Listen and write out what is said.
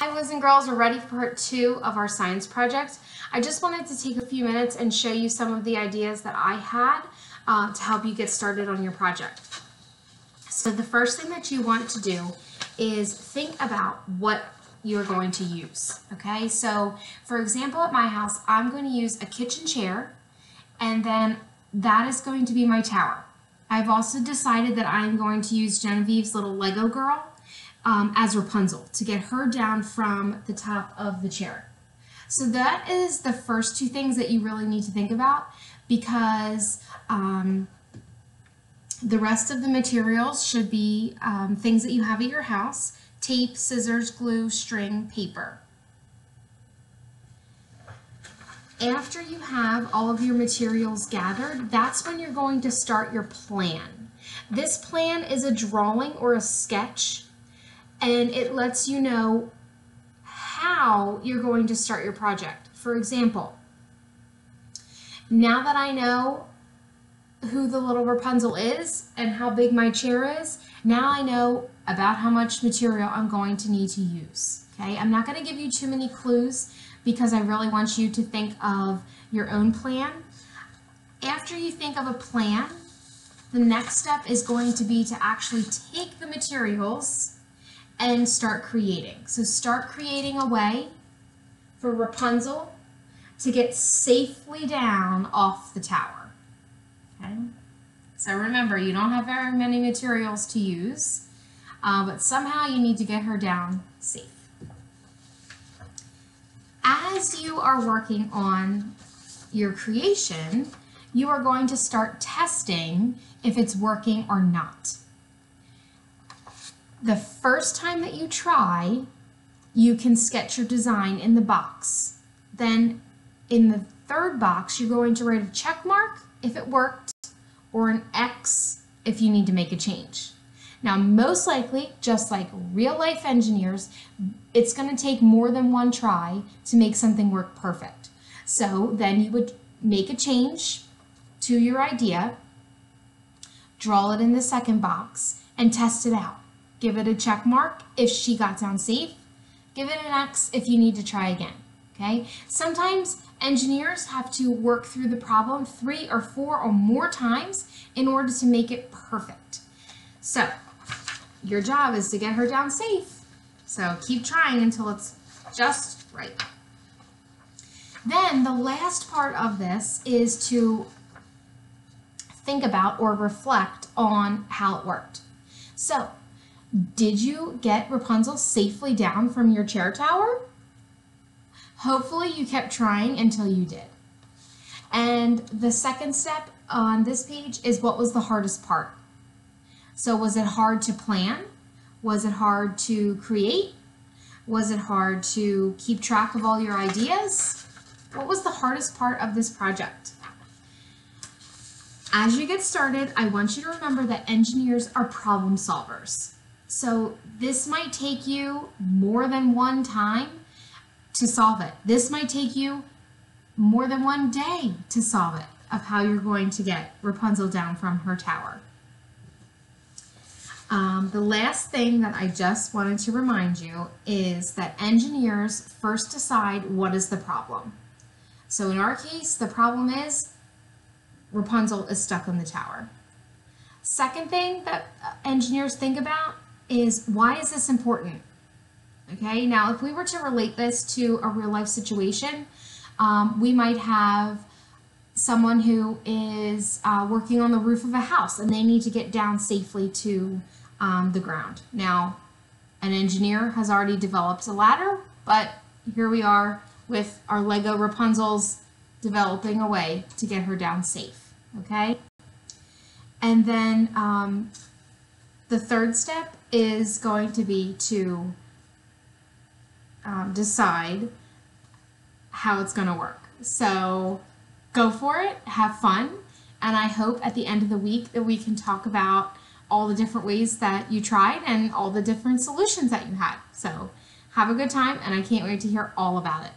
Hi boys and girls, we're ready for part 2 of our science project. I just wanted to take a few minutes and show you some of the ideas that I had to help you get started on your project. So the first thing that you want to do is think about what you're going to use, okay? So for example, at my house, I'm going to use a kitchen chair, and then that is going to be my tower. I've also decided that I'm going to use Genevieve's little Lego girl as Rapunzel to get her down from the top of the chair. So that is the first two things that you really need to think about, because the rest of the materials should be things that you have at your house: tape, scissors, glue, string, paper. After you have all of your materials gathered, that's when you're going to start your plan. This plan is a drawing or a sketch, and it lets you know how you're going to start your project. For example, now that I know who the little Rapunzel is and how big my chair is, now I know about how much material I'm going to need to use. Okay, I'm not going to give you too many clues because I really want you to think of your own plan. After you think of a plan, the next step is going to be to actually take the materials and start creating. So start creating a way for Rapunzel to get safely down off the tower. Okay? So remember, you don't have very many materials to use, but somehow you need to get her down safe. As you are working on your creation, you are going to start testing if it's working or not. The first time that you try, you can sketch your design in the box. Then in the third box, you're going to write a check mark if it worked, or an X if you need to make a change. Now, most likely, just like real life engineers, it's going to take more than one try to make something work perfect. So then you would make a change to your idea, draw it in the second box, and test it out. Give it a check mark if she got down safe. Give it an X if you need to try again, okay? Sometimes engineers have to work through the problem 3 or 4 or more times in order to make it perfect. So your job is to get her down safe. So keep trying until it's just right. Then the last part of this is to think about or reflect on how it worked. So, did you get Rapunzel safely down from your chair tower? Hopefully you kept trying until you did. And the second step on this page is, what was the hardest part? So was it hard to plan? Was it hard to create? Was it hard to keep track of all your ideas? What was the hardest part of this project? As you get started, I want you to remember that engineers are problem solvers. So this might take you more than one time to solve it. This might take you more than one day to solve it, of how you're going to get Rapunzel down from her tower. The last thing that I just wanted to remind you is that engineers first decide what is the problem. So in our case, the problem is Rapunzel is stuck on the tower. Second thing that engineers think about is, why is this important? Okay, now if we were to relate this to a real life situation, we might have someone who is working on the roof of a house and they need to get down safely to the ground. Now, an engineer has already developed a ladder, but here we are with our Lego Rapunzels developing a way to get her down safe, okay? And then the third step is going to be to decide how it's going to work. So go for it, have fun, and I hope at the end of the week that we can talk about all the different ways that you tried and all the different solutions that you had. So have a good time, and I can't wait to hear all about it.